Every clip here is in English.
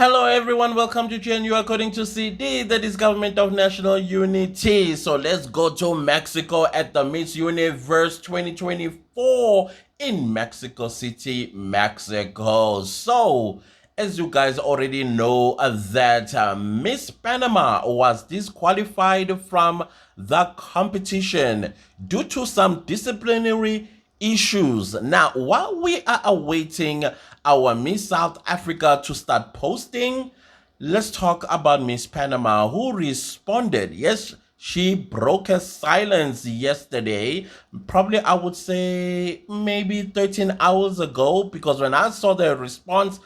Hello everyone, welcome to GNU according to CD, that is Government of National Unity. So let's go to Mexico at the Miss Universe 2024 in Mexico City, Mexico. So, as you guys already know, that Miss Panama was disqualified from the competition due to some disciplinary issues. Now, while we are awaiting our Miss South Africa to start posting, let's talk about Miss Panama, who responded. Yes, she broke her silence yesterday. Probably, I would say maybe 13 hours ago, because when I saw the response,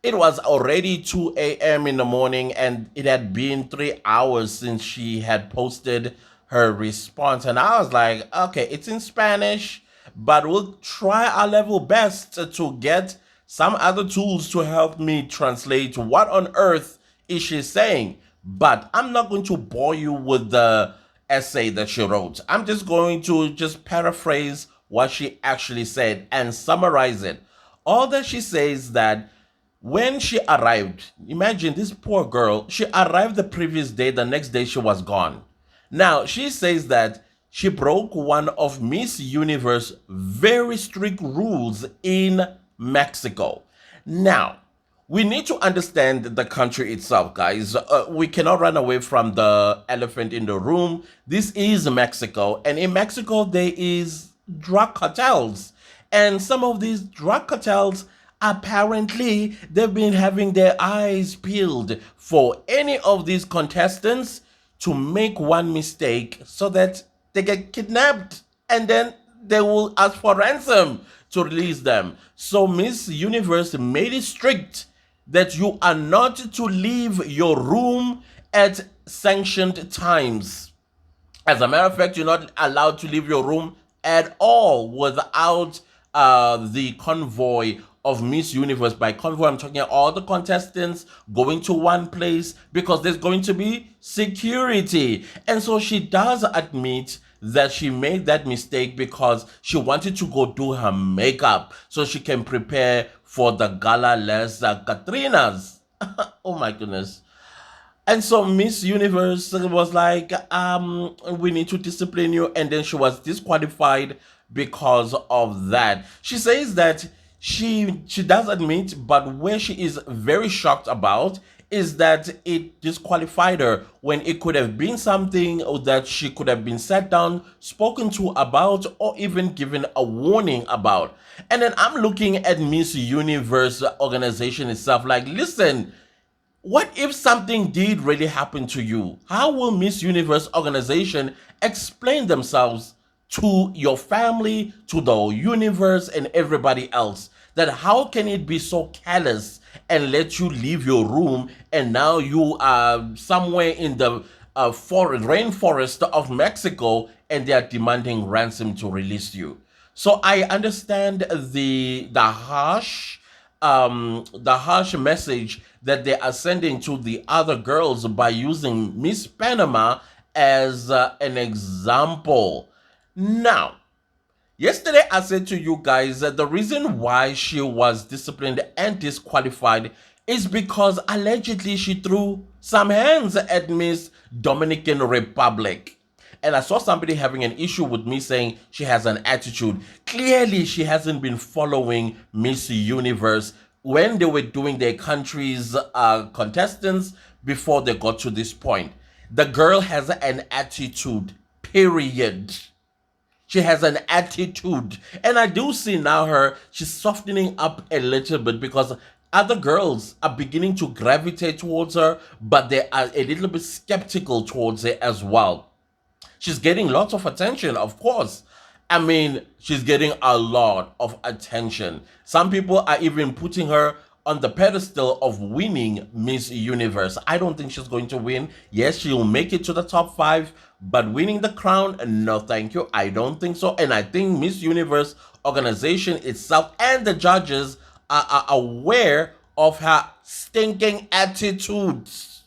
it was already 2 a.m. in the morning, and it had been 3 hours since she had posted her response. And I was like, okay, it's in Spanish, but we'll try our level best to get some other tools to help me translate what on earth is she saying. But I'm not going to bore you with the essay that she wrote. I'm just going to just paraphrase what she actually said and summarize it. All that she says that when she arrived, imagine this poor girl, she arrived the previous day, the next day she was gone. Now, she says that she broke one of Miss Universe very strict rules in Mexico. Now, we need to understand the country itself, guys. We cannot run away from the elephant in the room. This is Mexico, and in Mexico there is drug cartels, and some of these drug cartels apparently they've been having their eyes peeled for any of these contestants to make one mistake so that they get kidnapped and then they will ask for ransom to release them. So Miss Universe made it strict that you are not to leave your room at sanctioned times. As a matter of fact, you're not allowed to leave your room at all without the convoy of Miss Universe. By convoy, I'm talking all the contestants going to one place, because there's going to be security. And so she does admit that she made that mistake because she wanted to go do her makeup so she can prepare for the gala Les Catrinas. Oh my goodness. And so Miss Universe was like, we need to discipline you. And then she was disqualified because of that. She says that she does admit, but where she is very shocked about is that it disqualified her when it could have been something that she could have been sat down, spoken to about, or even given a warning about. And then I'm looking at Miss Universe organization itself like, listen, what if something did really happen to you? How will Miss Universe organization explain themselves to your family, to the universe, and everybody else? That how can it be so callous and let you leave your room, and now you are somewhere in the rainforest of Mexico and they are demanding ransom to release you? So I understand the harsh message that they are sending to the other girls by using Miss Panama as an example. Now, yesterday I said to you guys that the reason why she was disciplined and disqualified is because allegedly she threw some hands at Miss Dominican Republic. And I saw somebody having an issue with me saying she has an attitude. Clearly, she hasn't been following Miss Universe when they were doing their country's contestants before they got to this point. The girl has an attitude, period. She has an attitude. And I do see now she's softening up a little bit because other girls are beginning to gravitate towards her, but they are a little bit skeptical towards her as well. She's getting lots of attention, of course. I mean, she's getting a lot of attention. Some people are even putting her on the pedestal of winning Miss Universe. I don't think she's going to win. Yes, she'll make it to the top 5, but winning the crown, no thank you. I don't think so. And I think Miss Universe organization itself and the judges are aware of her stinking attitudes.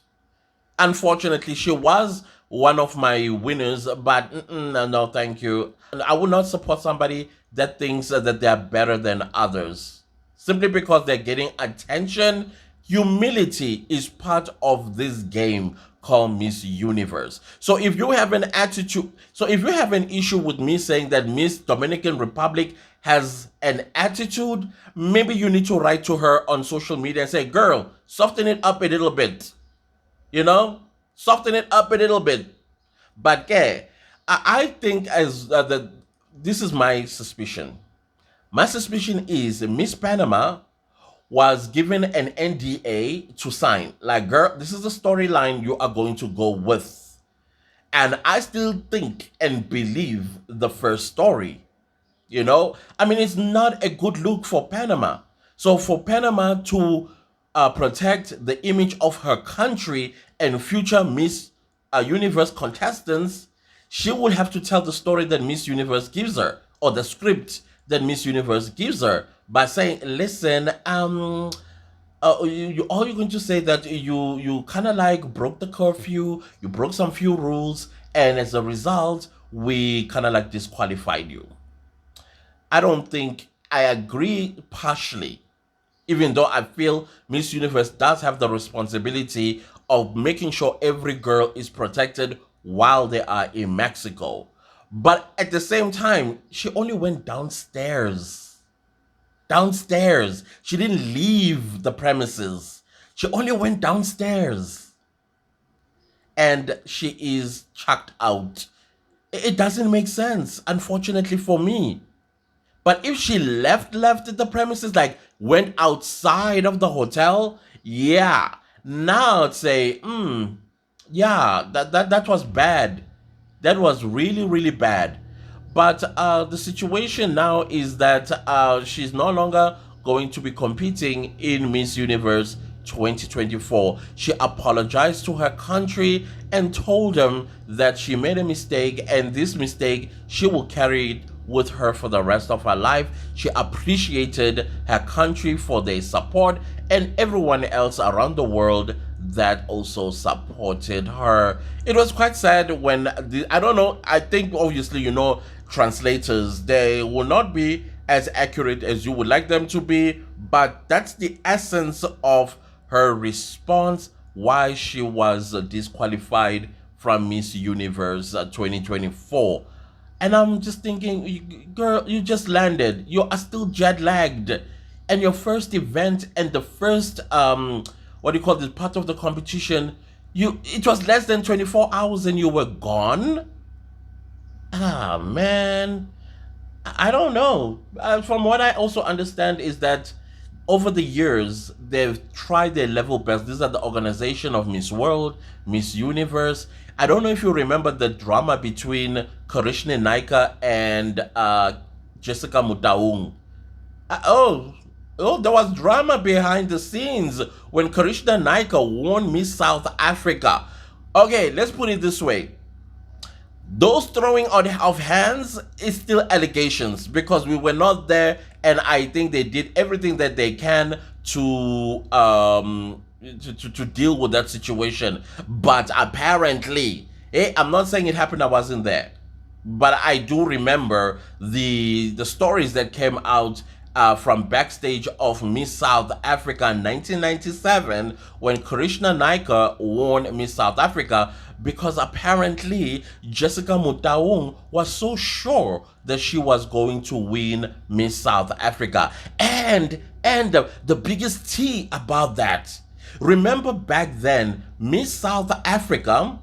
Unfortunately, she was one of my winners, but no thank you. I would not support somebody that thinks that they are better than others simply because they're getting attention Humility is part of this game called Miss Universe. So if you have an attitude, so if you have an issue with me saying that Miss Dominican Republic has an attitude, maybe you need to write to her on social media and say, girl, soften it up a little bit. You know, soften it up a little bit. But yeah, I think this is my suspicion. My suspicion is Miss Panama was given an NDA to sign. Like, girl, this is the storyline you are going to go with. And I still think and believe the first story. You know, I mean, it's not a good look for Panama. So for Panama to protect the image of her country and future Miss Universe contestants, she will have to tell the story that Miss Universe gives her, or the script that Miss Universe gives her, by saying, listen, all you're going to say that you kind of like broke the curfew, you broke some few rules, and as a result, we kind of like disqualified you. I don't think I agree partially, even though I feel Miss Universe does have the responsibility of making sure every girl is protected while they are in Mexico. But at the same time, she only went downstairs. Downstairs. She didn't leave the premises. She only went downstairs. And she is chucked out. It doesn't make sense, unfortunately for me. But if she left the premises, like went outside of the hotel, yeah. Now I'd say, yeah, that was bad. That was really, really bad. But the situation now is that she's no longer going to be competing in Miss Universe 2024. She apologized to her country and told them that she made a mistake, and this mistake she will carry it with her for the rest of her life. She appreciated her country for their support and everyone else around the world that also supported her. It was quite sad when I don't know, I think obviously, you know, translators, they will not be as accurate as you would like them to be, but that's the essence of her response, why she was disqualified from Miss Universe 2024. And I'm just thinking, girl, you just landed. You are still jet lagged. And your first event and the first, what do you call this, part of the competition, it was less than 24 hours and you were gone? Ah, man. I don't know. From what I also understand is that over the years, they've tried their level best. These are the organization of Miss World, Miss Universe. I don't know if you remember the drama between Karishma Naika and Jessica Mutaung. There was drama behind the scenes when Karishma Naika won Miss South Africa. Okay, let's put it this way. Those throwing of hands is still allegations because we were not there, and I think they did everything that they can to deal with that situation. But apparently, I'm not saying it happened, I wasn't there, but I do remember the stories that came out from backstage of Miss South Africa in 1997 when Karishma Naika won Miss South Africa, because apparently Jessica Mutaung was so sure that she was going to win Miss South Africa. And the biggest tea about that, remember back then, Miss South Africa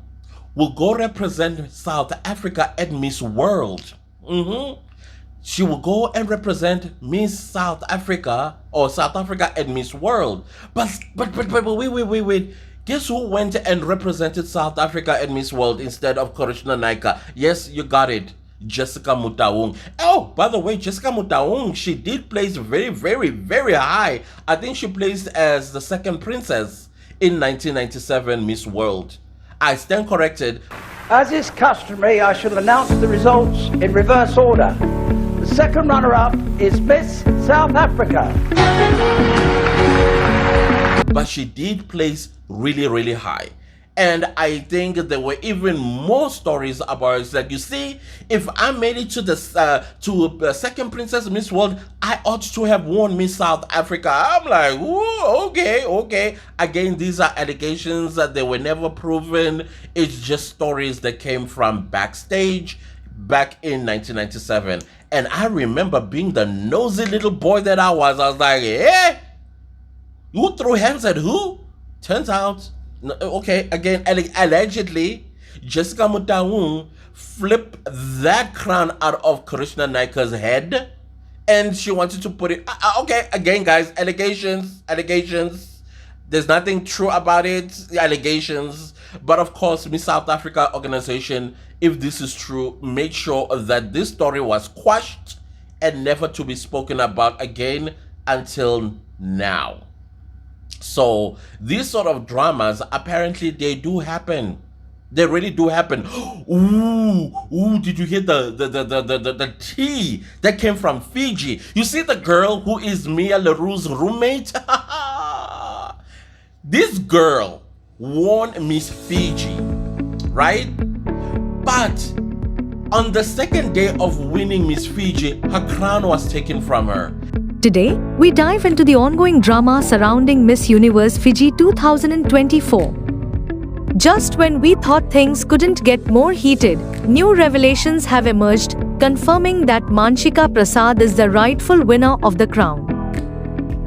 will go represent South Africa at Miss World. She will go and represent Miss South Africa or South Africa at Miss World. But wait. Guess who went and represented South Africa at Miss World instead of Karishma Naika? Yes, you got it. Jessica Mutaung. Oh, by the way, Jessica Mutaung, she did place very, very, very high. I think she placed as the second princess in 1997 Miss World. I stand corrected. As is customary, I shall announce the results in reverse order. The second runner-up is Miss South Africa. But she did place really, really high. And I think there were even more stories about it. Like, you see, if I made it to the second Princess Miss World, I ought to have won Miss South Africa. I'm like, ooh, okay. Again, these are allegations that they were never proven. It's just stories that came from backstage back in 1997. And I remember being the nosy little boy that I was like, eh? Who threw hands at who? Turns out, okay, again, allegedly, Jessica Mutaung flipped that crown out of Krishna Naika's head, and she wanted to put it. Okay, again, guys, allegations. There's nothing true about it. Allegations, but of course, Miss South Africa organization, if this is true, make sure that this story was quashed and never to be spoken about again until now. So these sort of dramas, apparently they do happen. They really do happen. Ooh, did you hear the tea that came from Fiji? You see the girl who is Mia LaRue's roommate? This girl won Miss Fiji, right? But on the second day of winning Miss Fiji, her crown was taken from her. Today, we dive into the ongoing drama surrounding Miss Universe Fiji 2024. Just when we thought things couldn't get more heated, new revelations have emerged, confirming that Manshika Prasad is the rightful winner of the crown.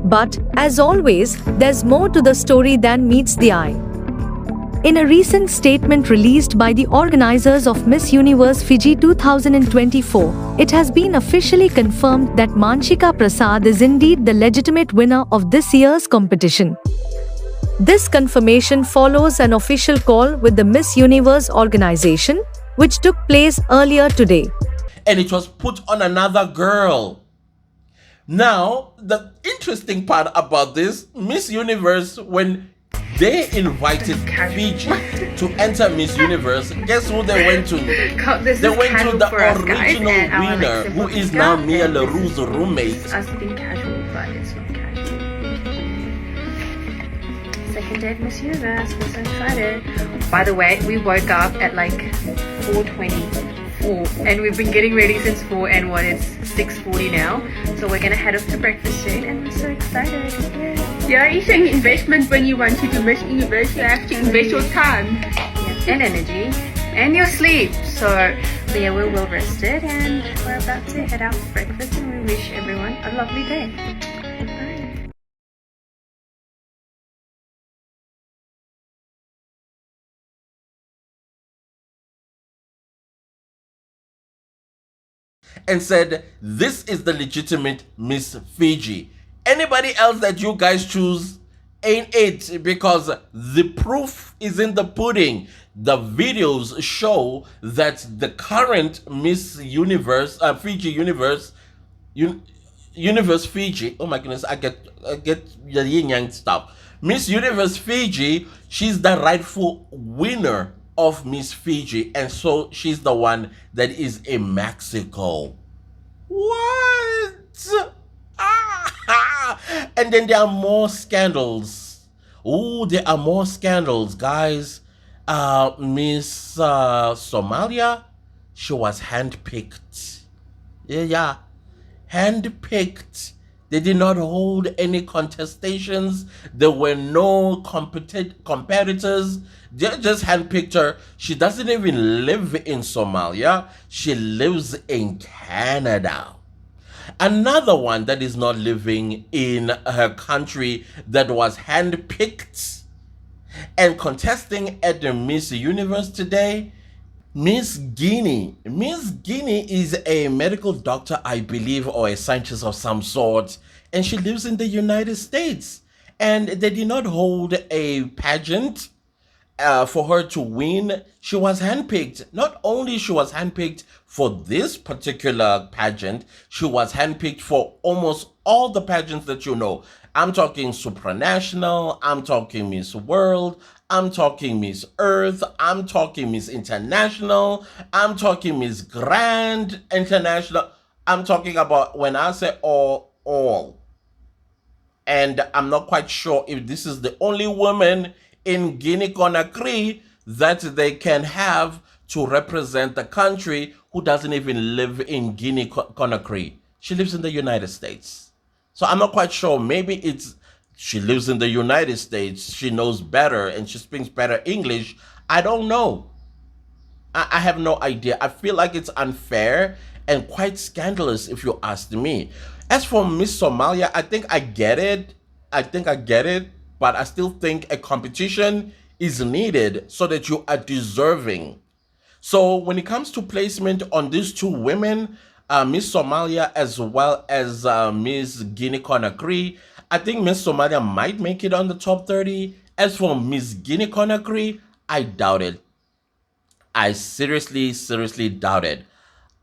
But, as always, there's more to the story than meets the eye. In a recent statement released by the organizers of Miss Universe Fiji 2024, it has been officially confirmed that Manshika Prasad is indeed the legitimate winner of this year's competition. This confirmation follows an official call with the Miss Universe organization, which took place earlier today. And it was put on another girl. Now, the interesting part about this, Miss Universe, when they invited Fiji to enter Miss Universe, guess who they went to? They went to the original winner, who is now Mia LaRue's roommate. Us being casual, but it's not casual. Second day of Miss Universe, we're so excited. By the way, we woke up at like 4:24 and we've been getting ready since 4, and it's 6:40 now. So we're gonna head off to breakfast soon, and we're so excited. Yeah, it's an investment when you want to do Miss Universe. You have to invest your time and energy and your sleep. So yeah, we're well rested and we're about to head out for breakfast, and we wish everyone a lovely day. Bye. And said, this is the legitimate Miss Fiji. Anybody else that you guys choose ain't it, because the proof is in the pudding. The videos show that the current Miss Universe, Fiji Universe, Universe Fiji, oh my goodness, I get the yin yang stuff. Miss Universe Fiji, she's the rightful winner of Miss Fiji, and so she's the one that is in Mexico. What? And then there are more scandals. Oh, there are more scandals, guys. Miss Somalia, she was handpicked. Yeah, handpicked. They did not hold any contestations. There were no competitors. They just handpicked her. She doesn't even live in Somalia. She lives in Canada. Another one that is not living in her country that was handpicked and contesting at the Miss Universe today, Miss Guinea. Miss Guinea is a medical doctor, I believe, or a scientist of some sort, and she lives in the United States. And they did not hold a pageant for her to win. She was handpicked. Not only she was handpicked for this particular pageant, she was handpicked for almost all the pageants that you know. I'm talking supranational, I'm talking Miss World, I'm talking Miss Earth, I'm talking Miss International, I'm talking Miss Grand International. I'm talking about, when I say all. And I'm not quite sure if this is the only woman in Guinea-Conakry that they can have to represent the country who doesn't even live in Guinea-Conakry. She lives in the United States. So I'm not quite sure. Maybe it's she lives in the United States. She knows better and she speaks better English. I don't know. I have no idea. I feel like it's unfair and quite scandalous if you ask me. As for Miss Somalia, I think I get it. But I still think a competition is needed so that you are deserving. So when it comes to placement on these two women, Miss Somalia as well as Miss Guinea-Conakry, I think Miss Somalia might make it on the top 30. As for Miss Guinea-Conakry, I doubt it. I seriously doubt it.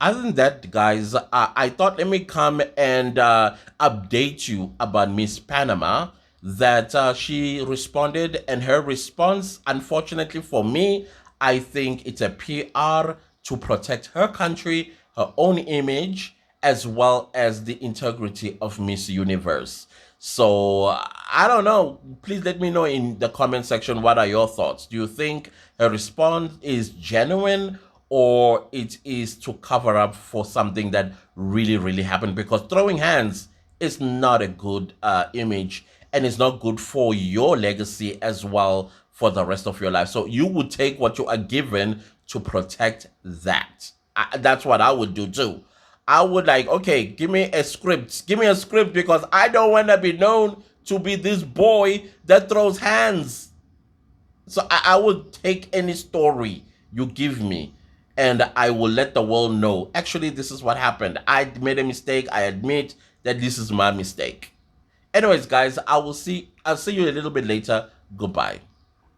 Other than that, guys, I thought let me come and update you about Miss Panama that she responded, and her response, unfortunately for me, I think it's a PR to protect her country, her own image, as well as the integrity of Miss Universe. So I don't know. Please let me know in the comment section what are your thoughts. Do you think her response is genuine or it is to cover up for something that really happened? Because throwing hands is not a good image and it's not good for your legacy as well for the rest of your life. So you would take what you are given to protect that. That's what I would do too. I would like, okay, give me a script. Give me a script because I don't want to be known to be this boy that throws hands. So I would take any story you give me and I will let the world know. Actually, this is what happened. I made a mistake. I admit that this is my mistake. Anyways, guys, I'll see you a little bit later. Goodbye.